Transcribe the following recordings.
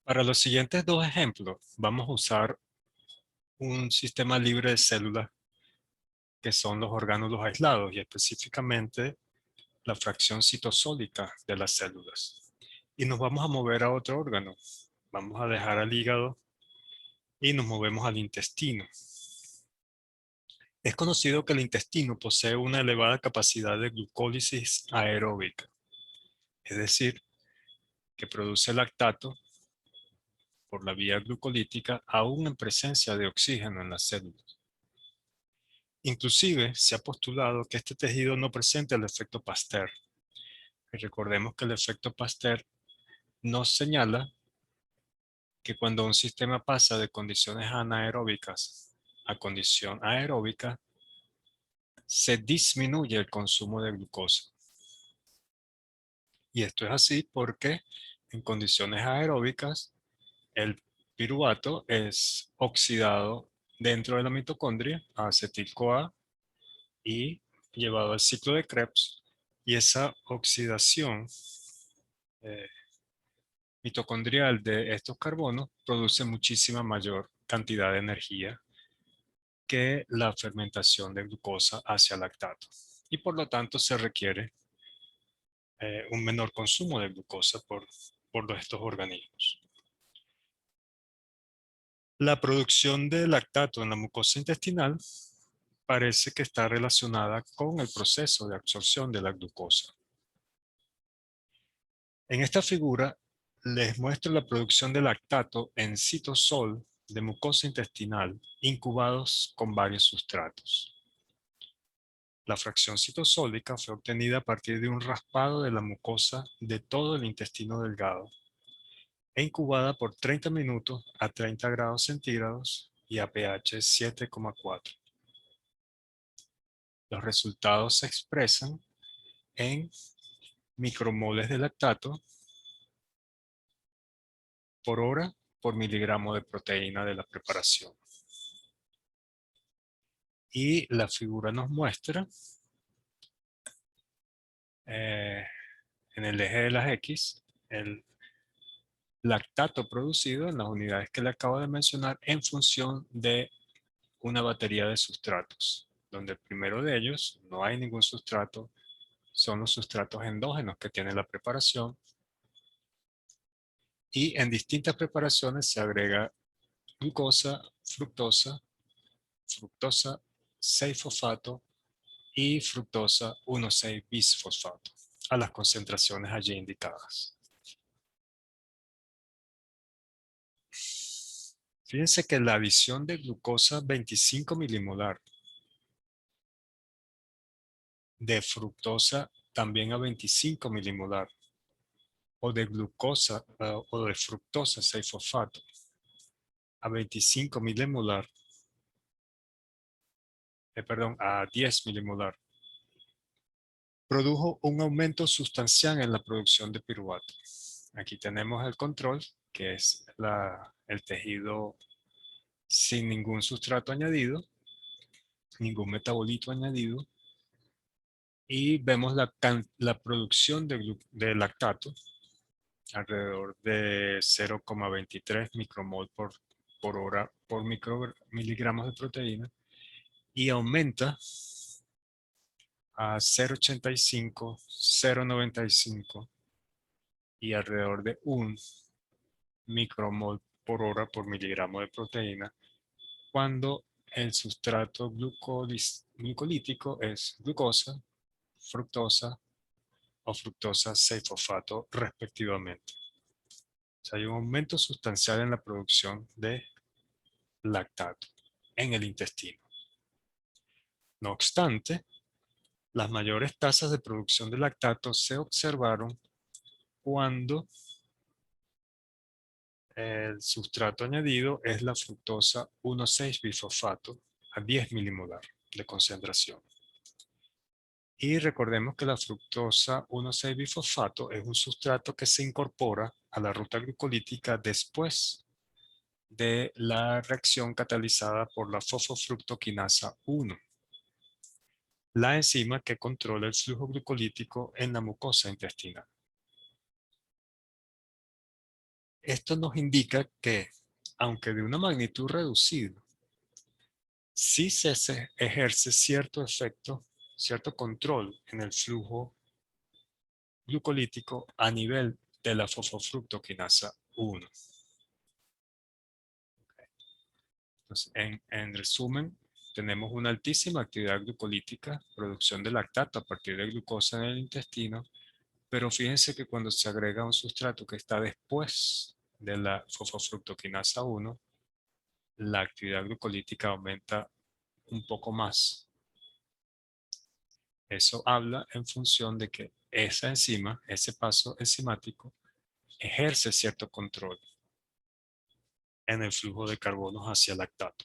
Para los siguientes dos ejemplos, vamos a usar un sistema libre de células que son los orgánulos aislados y específicamente la fracción citosólica de las células. Y nos vamos a mover a otro órgano. Vamos a dejar al hígado y nos movemos al intestino. Es conocido que el intestino posee una elevada capacidad de glucólisis aeróbica, es decir, que produce lactato por la vía glucolítica aún en presencia de oxígeno en las células. Inclusive se ha postulado que este tejido no presenta el efecto Pasteur. Y recordemos que el efecto Pasteur nos señala que cuando un sistema pasa de condiciones anaeróbicas a condición aeróbica, se disminuye el consumo de glucosa. Y esto es así porque en condiciones aeróbicas el piruvato es oxidado dentro de la mitocondria a acetil-CoA y llevado al ciclo de Krebs, y esa oxidación eh, mitocondrial de estos carbonos produce muchísima mayor cantidad de energía que la fermentación de glucosa hacia lactato, y por lo tanto se requiere un menor consumo de glucosa por estos organismos. La producción de lactato en la mucosa intestinal parece que está relacionada con el proceso de absorción de la glucosa. En esta figura les muestro la producción de lactato en citosol de mucosa intestinal incubados con varios sustratos. La fracción citosólica fue obtenida a partir de un raspado de la mucosa de todo el intestino delgado e incubada por 30 minutos a 30 grados centígrados y a pH 7,4. Los resultados se expresan en micromoles de lactato por hora por miligramo de proteína de la preparación. Y la figura nos muestra en el eje de las X el lactato producido en las unidades que le acabo de mencionar en función de una batería de sustratos, donde el primero de ellos no hay ningún sustrato, son los sustratos endógenos que tiene la preparación, y en distintas preparaciones se agrega glucosa, fructosa 6-fosfato y fructosa 1,6-bisfosfato a las concentraciones allí indicadas. Fíjense que la adición de glucosa 25 milimolar de fructosa también a 25 milimolar o de glucosa o de fructosa 6-fosfato a 25 milimolar, a 10 milimolar, produjo un aumento sustancial en la producción de piruvato. Aquí tenemos el control, que es el tejido sin ningún sustrato añadido, ningún metabolito añadido, y vemos la producción de lactato alrededor de 0,23 micromol por hora por miligramos de proteína, y aumenta a 0,85, 0,95 y alrededor de 1 micromol por hora por miligramo de proteína cuando el sustrato glucolítico es glucosa, fructosa o fructosa 6-fosfato respectivamente. O sea, hay un aumento sustancial en la producción de lactato en el intestino. No obstante, las mayores tasas de producción de lactato se observaron cuando el sustrato añadido es la fructosa 1,6-bisfosfato a 10 milimolar de concentración. Y recordemos que la fructosa 1,6-bisfosfato es un sustrato que se incorpora a la ruta glucolítica después de la reacción catalizada por la fosfofructoquinasa 1, la enzima que controla el flujo glucolítico en la mucosa intestinal. Esto nos indica que, aunque de una magnitud reducida, sí se ejerce cierto efecto, cierto control en el flujo glucolítico a nivel de la fosfofructoquinasa 1. Entonces, en resumen, tenemos una altísima actividad glucolítica, producción de lactato a partir de glucosa en el intestino, pero fíjense que cuando se agrega un sustrato que está después de la fosfofructoquinasa 1, la actividad glucolítica aumenta un poco más. Eso habla en función de que esa enzima, ese paso enzimático, ejerce cierto control en el flujo de carbonos hacia el lactato.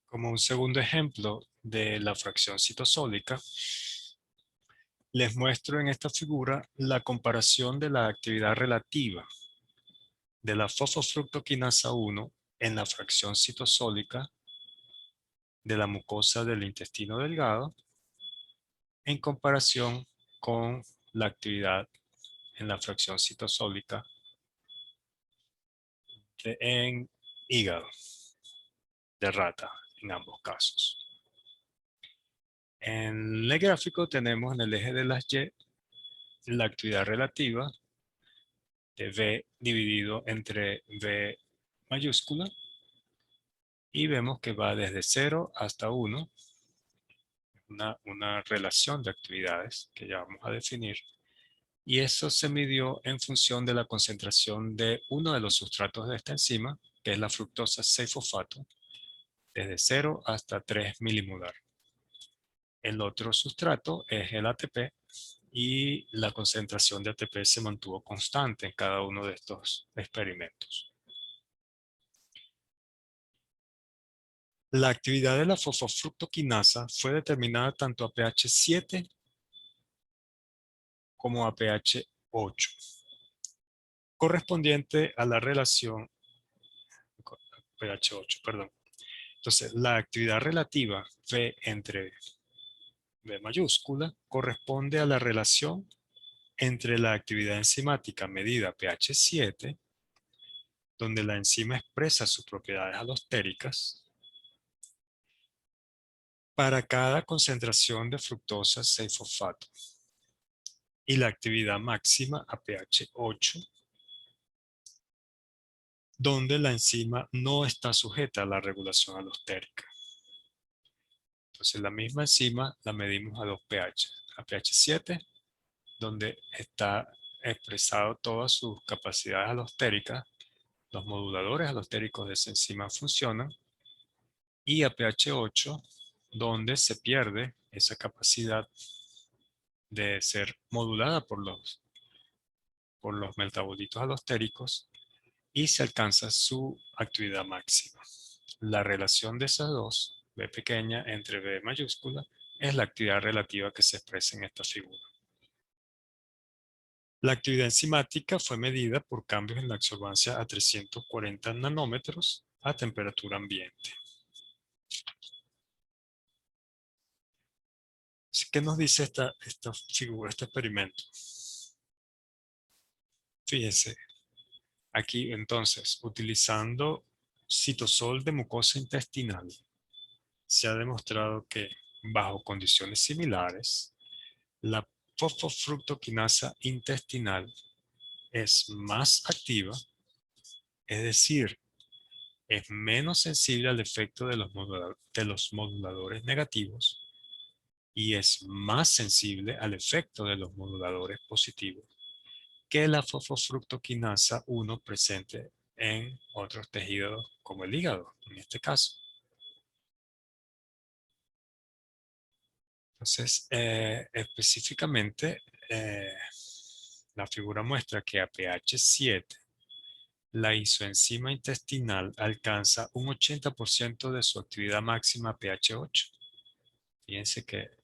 Como un segundo ejemplo de la fracción citosólica, les muestro en esta figura la comparación de la actividad relativa de la fosfofructoquinasa 1 en la fracción citosólica de la mucosa del intestino delgado en comparación con la actividad en la fracción citosólica en hígado de rata en ambos casos. En el gráfico tenemos en el eje de las Y la actividad relativa de V dividido entre V mayúscula y vemos que va desde 0 hasta 1, una relación de actividades que ya vamos a definir, y eso se midió en función de la concentración de uno de los sustratos de esta enzima, que es la fructosa 6-fosfato, desde 0 hasta 3 milimolar. El otro sustrato es el ATP y la concentración de ATP se mantuvo constante en cada uno de estos experimentos. La actividad de la fosfofructoquinasa fue determinada tanto a pH 7 como a pH 8, correspondiente a la relación pH 8, perdón. Entonces, la actividad relativa V entre V mayúscula corresponde a la relación entre la actividad enzimática medida pH 7, donde la enzima expresa sus propiedades alostéricas, para cada concentración de fructosa 6-fosfato, y la actividad máxima a pH 8, donde la enzima no está sujeta a la regulación alostérica. Entonces la misma enzima la medimos a 2 pH, a pH 7, donde está expresado todas sus capacidades alostéricas, los moduladores alostéricos de esa enzima funcionan, y a pH 8, donde se pierde esa capacidad de ser modulada por los metabolitos alostéricos y se alcanza su actividad máxima. La relación de esas dos, B pequeña entre B mayúscula, es la actividad relativa que se expresa en esta figura. La actividad enzimática fue medida por cambios en la absorbancia a 340 nanómetros a temperatura ambiente. ¿Qué nos dice esta figura, este experimento? Fíjense, aquí entonces, utilizando citosol de mucosa intestinal, se ha demostrado que bajo condiciones similares, la fosfofructoquinasa intestinal es más activa, es decir, es menos sensible al efecto de los moduladores negativos y es más sensible al efecto de los moduladores positivos que la fosfofructoquinasa 1 presente en otros tejidos como el hígado, en este caso. Entonces, específicamente, la figura muestra que a pH 7, la isoenzima intestinal alcanza un 80% de su actividad máxima a pH 8. Fíjense que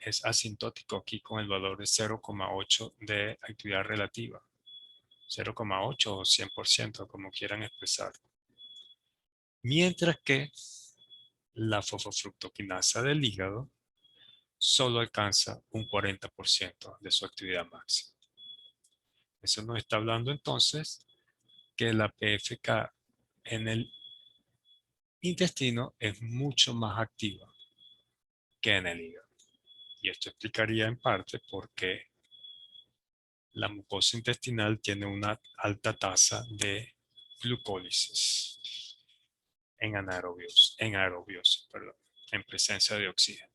es asintótico aquí con el valor de 0,8 de actividad relativa. 0,8 o 100%, como quieran expresar. Mientras que la fosfofructoquinasa del hígado solo alcanza un 40% de su actividad máxima. Eso nos está hablando entonces que la PFK en el intestino es mucho más activa que en el hígado. Y esto explicaría en parte por qué la mucosa intestinal tiene una alta tasa de glucólisis en anaerobios, perdón, en presencia de oxígeno.